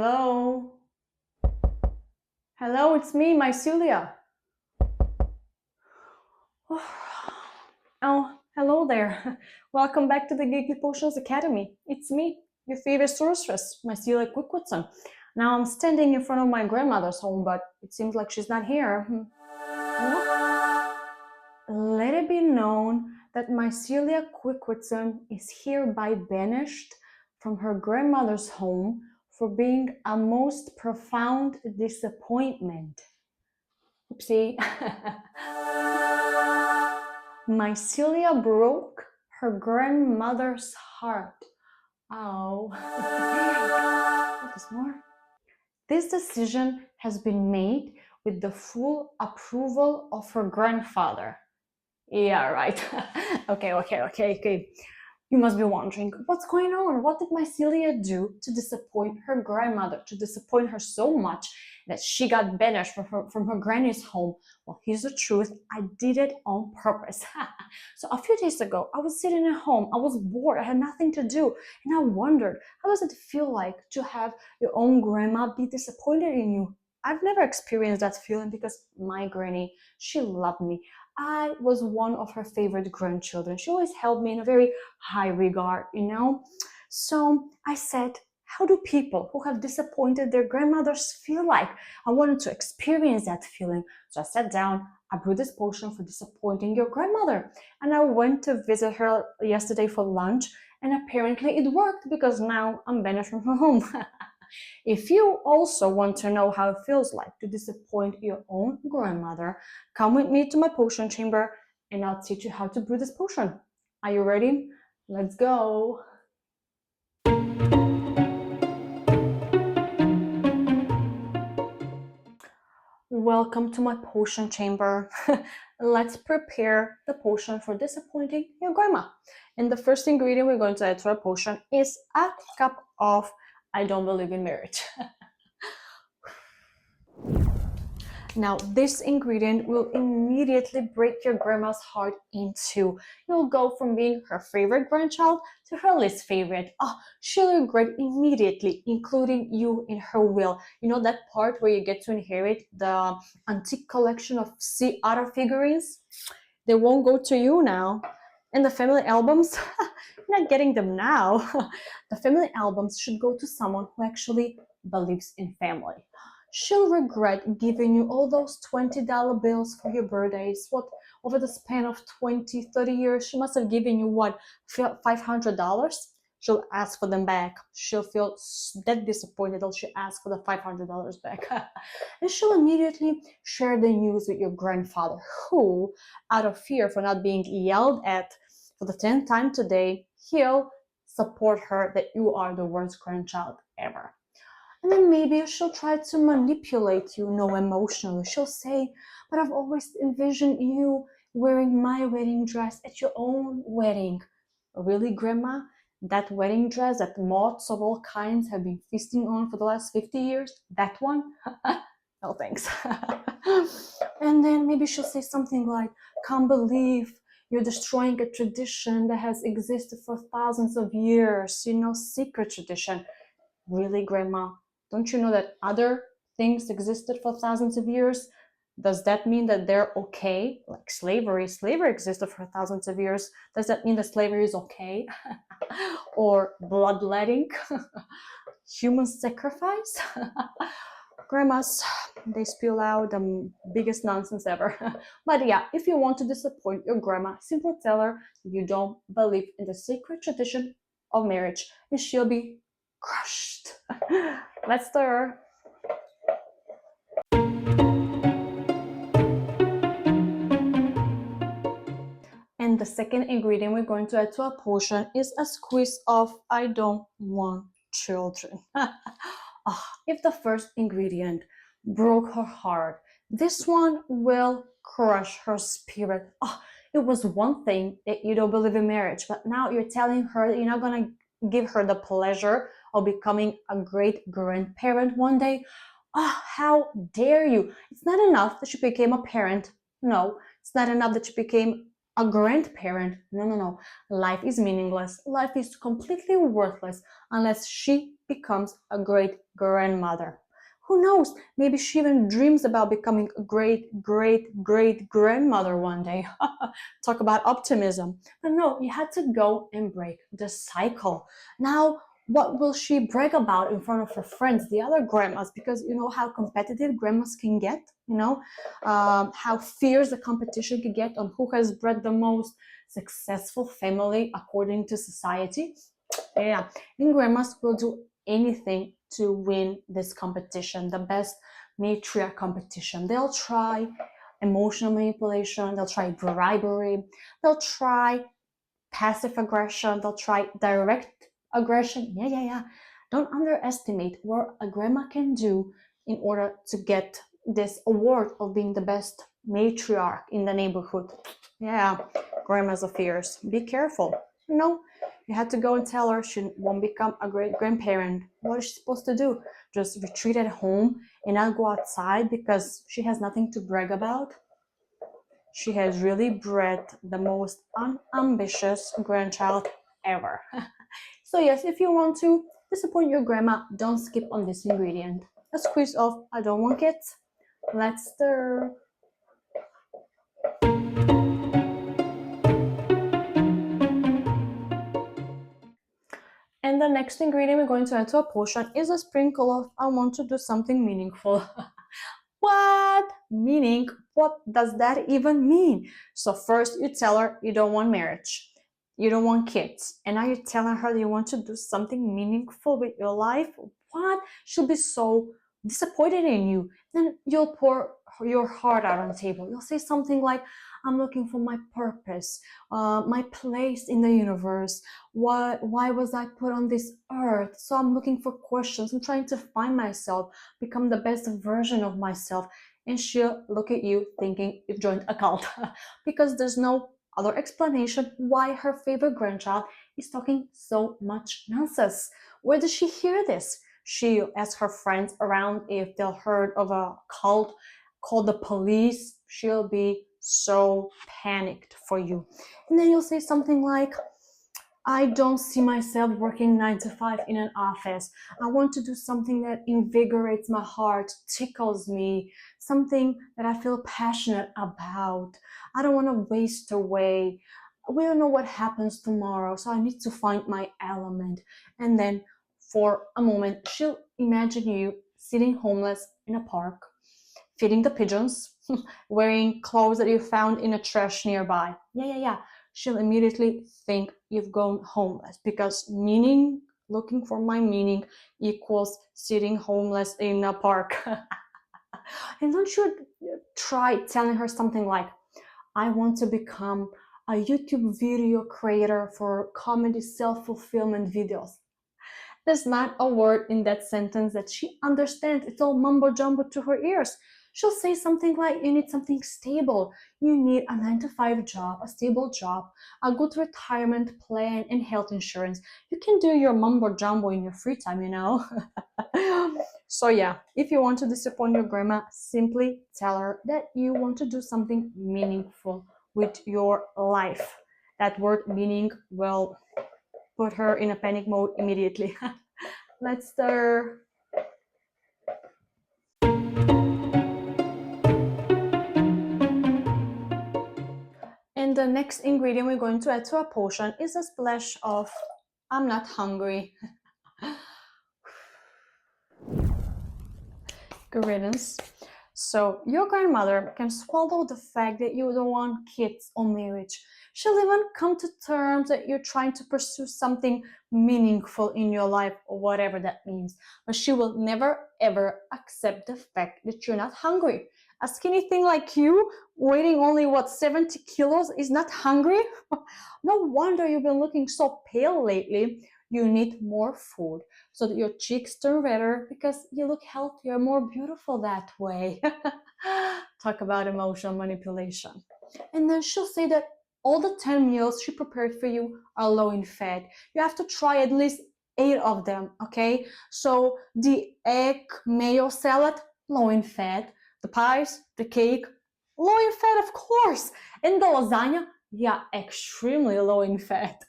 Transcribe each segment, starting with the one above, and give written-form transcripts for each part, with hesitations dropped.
Hello? Hello, it's me, Mycelia. Oh, hello there. Welcome back to the Geeky Potions Academy. It's me, your favorite sorceress, Mycelia Quickwittson. Now I'm standing in front of my grandmother's home, but it seems like she's not here. Let it be known that Mycelia Quickwittson is hereby banished from her grandmother's home for being a most profound disappointment. Oopsie. Mycelia broke her grandmother's heart. Oh. What is more? This decision has been made with the full approval of her grandfather. Yeah, right. Okay. You must be wondering, what's going on? What did Mycelia do to disappoint her grandmother, to disappoint her so much that she got banished from her granny's home? Well, here's the truth. I did it on purpose. So a few days ago, I was sitting at home. I was bored. I had nothing to do. And I wondered, how does it feel like to have your own grandma be disappointed in you? I've never experienced that feeling because my granny, she loved me. I was one of her favorite grandchildren. She always held me in a very high regard, So I said, how do people who have disappointed their grandmothers feel like? I wanted to experience that feeling. So I sat down, I brewed this potion for disappointing your grandmother. And I went to visit her yesterday for lunch, and apparently it worked because now I'm banished from her home. If you also want to know how it feels like to disappoint your own grandmother, come with me to my potion chamber and I'll teach you how to brew this potion. Are you ready? Let's go! Welcome to my potion chamber. Let's prepare the potion for disappointing your grandma. And the first ingredient we're going to add to our potion is a cup of I don't believe in marriage. Now, this ingredient will immediately break your grandma's heart in two. You'll go from being her favorite grandchild to her least favorite. She'll regret immediately including you in her will. You know that part where you get to inherit the antique collection of other figurines? They won't go to you now. And the family albums? You're not getting them now. The family albums should go to someone who actually believes in family. She'll regret giving you all those $20 bills for your birthdays. What, over the span of 20, 30 years, she must have given you what, $500? She'll ask for them back. She'll feel that disappointed that she asked for the $500 back. And she'll immediately share the news with your grandfather, who, out of fear for not being yelled at for the 10th time today, he'll support her that you are the worst grandchild ever. And then maybe she'll try to manipulate you, emotionally. She'll say, but I've always envisioned you wearing my wedding dress at your own wedding. Really, Grandma? That wedding dress that moths of all kinds have been feasting on for the last 50 years? That one? No thanks. And then maybe she'll say something like, can't believe you're destroying a tradition that has existed for thousands of years, secret tradition. Really, Grandma? Don't you know that other things existed for thousands of years? Does that mean that they're okay? Like slavery. Slavery existed for thousands of years. Does that mean that slavery is okay? Or bloodletting? Human sacrifice? Grandmas, they spill out the biggest nonsense ever. But yeah, if you want to disappoint your grandma, simply tell her you don't believe in the sacred tradition of marriage, and she'll be crushed. Let's stir. And the second ingredient we're going to add to our potion is a squeeze of I don't want children. If the first ingredient broke her heart, this one will crush her spirit. It was one thing that you don't believe in marriage, but now you're telling her that you're not going to give her the pleasure of becoming a great grandparent one day. How dare you? It's not enough that you became a parent. No, it's not enough that you became a grandparent. No, no, no. Life is meaningless. Life is completely worthless unless she becomes a great grandmother. Who knows? Maybe she even dreams about becoming a great, great, great grandmother one day. Talk about optimism. But no, you had to go and break the cycle. Now, what will she brag about in front of her friends, the other grandmas? Because you know how competitive grandmas can get, how fierce the competition can get on who has bred the most successful family according to society. Yeah, and grandmas will do anything to win this competition, the best matriarch competition. They'll try emotional manipulation, they'll try bribery, they'll try passive aggression, they'll try direct aggression. Yeah. Don't underestimate what a grandma can do in order to get this award of being the best matriarch in the neighborhood. Yeah, grandmas are fierce. Be careful. You had to go and tell her she won't become a great grandparent. What is she supposed to do? Just retreat at home and not go outside because she has nothing to brag about? She has really bred the most unambitious grandchild ever. So yes, if you want to disappoint your grandma, don't skip on this ingredient. A squeeze of I don't want kids. Let's stir. And the next ingredient we're going to add to a potion is a sprinkle of I want to do something meaningful. What? Meaning? What does that even mean? So first you tell her you don't want marriage. You don't want kids. And now you're telling her you want to do something meaningful with your life? What? She'll be so disappointed in you. Then you'll pour your heart out on the table. You'll say something like, I'm looking for my purpose, my place in the universe. Why was I put on this earth? So I'm looking for questions. I'm trying to find myself, become the best version of myself. And she'll look at you thinking you've joined a cult because there's no other explanation why her favorite grandchild is talking so much nonsense. Where did she hear this? She'll ask her friends around if they'll heard of a cult, call the police. She'll be so panicked for you. And then you'll say something like, I don't see myself working 9 to 5 in an office. I want to do something that invigorates my heart, tickles me, something that I feel passionate about. I don't want to waste away. We don't know what happens tomorrow, so I need to find my element. And then for a moment, she'll imagine you sitting homeless in a park, feeding the pigeons, wearing clothes that you found in a trash nearby. Yeah. She'll immediately think you've gone homeless because meaning, looking for my meaning, equals sitting homeless in a park. And don't you try telling her something like, I want to become a YouTube video creator for comedy self-fulfillment videos. There's not a word in that sentence that she understands. It's all mumbo jumbo to her ears. She'll say something like, you need something stable. You need a 9 to 5 job, a stable job, a good retirement plan, and health insurance. You can do your mumbo jumbo in your free time, So yeah, if you want to disappoint your grandma, simply tell her that you want to do something meaningful with your life. That word meaning will put her in a panic mode immediately. Let's stir. And the next ingredient we're going to add to our potion is a splash of I'm not hungry. Good riddance. So your grandmother can swallow the fact that you don't want kids or marriage. She'll even come to terms that you're trying to pursue something meaningful in your life or whatever that means. But she will never ever accept the fact that you're not hungry. A skinny thing like you, weighing only 70 kilos, is not hungry? No wonder you've been looking so pale lately. You need more food so that your cheeks turn redder because you look healthier, more beautiful that way. Talk about emotional manipulation. And then she'll say that all the 10 meals she prepared for you are low in fat. You have to try at least 8 of them, okay? So the egg mayo salad, low in fat. The pies, the cake, low in fat, of course. And the lasagna, Yeah, extremely low in fat.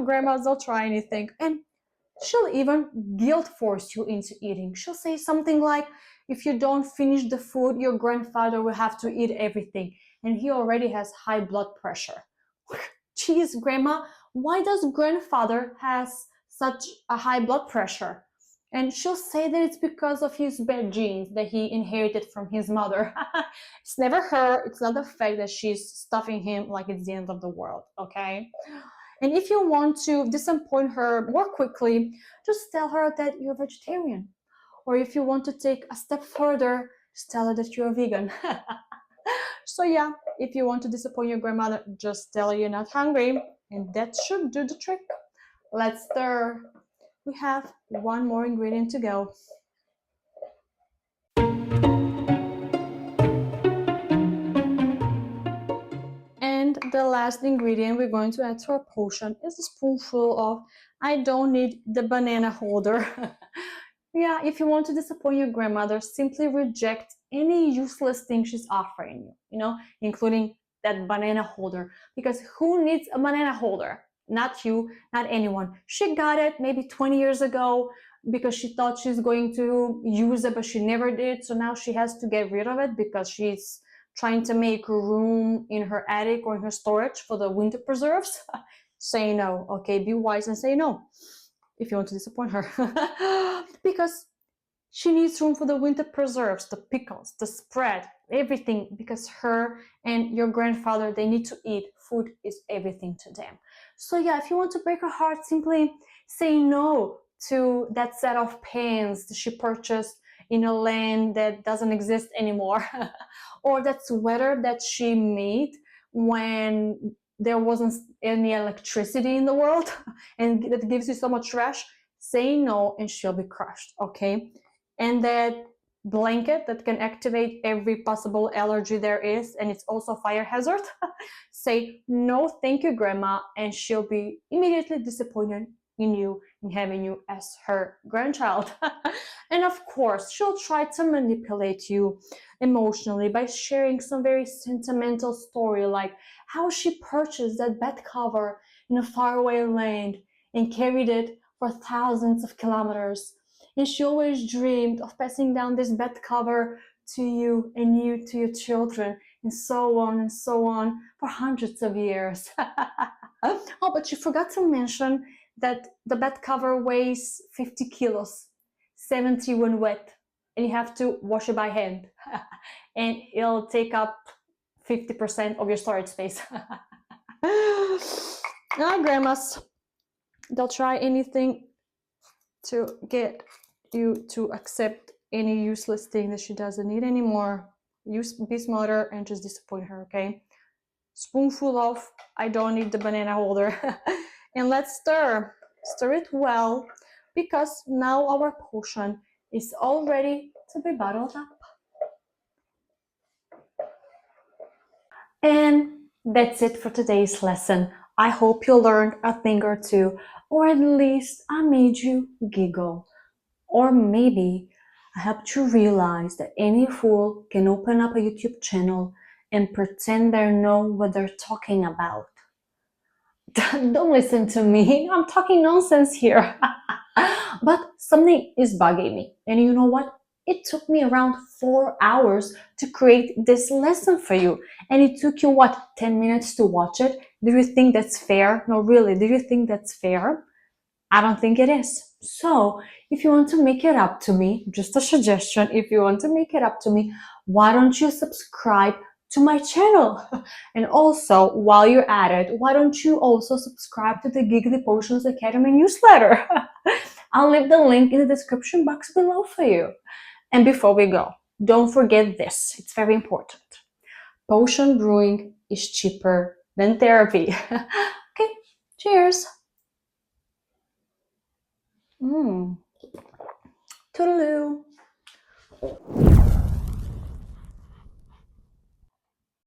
Grandmas don't try anything. And she'll even guilt force you into eating. She'll say something like, if you don't finish the food, your grandfather will have to eat everything. And he already has high blood pressure. Geez, Grandma, why does grandfather has such a high blood pressure? And she'll say that it's because of his bad genes that he inherited from his mother. It's never her. It's not the fact that she's stuffing him like it's the end of the world, okay? And if you want to disappoint her more quickly, just tell her that you're vegetarian. Or if you want to take a step further, just tell her that you're vegan. So yeah, if you want to disappoint your grandmother, just tell her you're not hungry, and that should do the trick. Let's stir. We have one more ingredient to go. And the last ingredient we're going to add to our potion is a spoonful of, I don't need the banana holder. Yeah, if you want to disappoint your grandmother, simply reject any useless thing she's offering you, including that banana holder. Because who needs a banana holder? Not you, not anyone. She got it maybe 20 years ago because she thought she's going to use it, but she never did. So now she has to get rid of it because she's trying to make room in her attic or in her storage for the winter preserves. Say no, okay? Be wise and say no if you want to disappoint her. Because she needs room for the winter preserves, the pickles, the spread, everything, because her and your grandfather, they need to eat. Food is everything to them. So yeah, if you want to break her heart, simply say no to that set of pans that she purchased in a land that doesn't exist anymore, or that sweater that she made when there wasn't any electricity in the world and that gives you so much trash. Say no and she'll be crushed, okay? And that blanket that can activate every possible allergy there is, and it's also fire hazard. Say no thank you, grandma, and she'll be immediately disappointed in you, in having you as her grandchild. And of course she'll try to manipulate you emotionally by sharing some very sentimental story, like how she purchased that bed cover in a faraway land and carried it for thousands of kilometers, and she always dreamed of passing down this bed cover to you and you to your children, and so on for hundreds of years. Oh, but you forgot to mention that the bed cover weighs 50 kilos, 70 when wet, and you have to wash it by hand. And it'll take up 50% of your storage space. Now, grandmas, they'll try anything to get you to accept any useless thing that she doesn't need anymore. Be smarter and just disappoint her, okay? Spoonful of, I don't need the banana holder. And let's stir. Stir it well, because now our potion is all ready to be bottled up. And that's it for today's lesson. I hope you learned a thing or two, or at least I made you giggle. Or maybe I helped you realize that any fool can open up a YouTube channel and pretend they know what they're talking about. Don't listen to me, I'm talking nonsense here. But something is bugging me. And you know what? It took me around 4 hours to create this lesson for you. And it took you, what, 10 minutes to watch it? Do you think that's fair? No, really, do you think that's fair? I don't think it is. So, if you want to make it up to me, just a suggestion, if you want to make it up to me, why don't you subscribe to my channel? And also, while you're at it, why don't you also subscribe to the Giggly Potions Academy newsletter? I'll leave the link in the description box below for you. And before we go, don't forget this, it's very important. Potion brewing is cheaper than therapy. Okay, cheers! Toodaloo!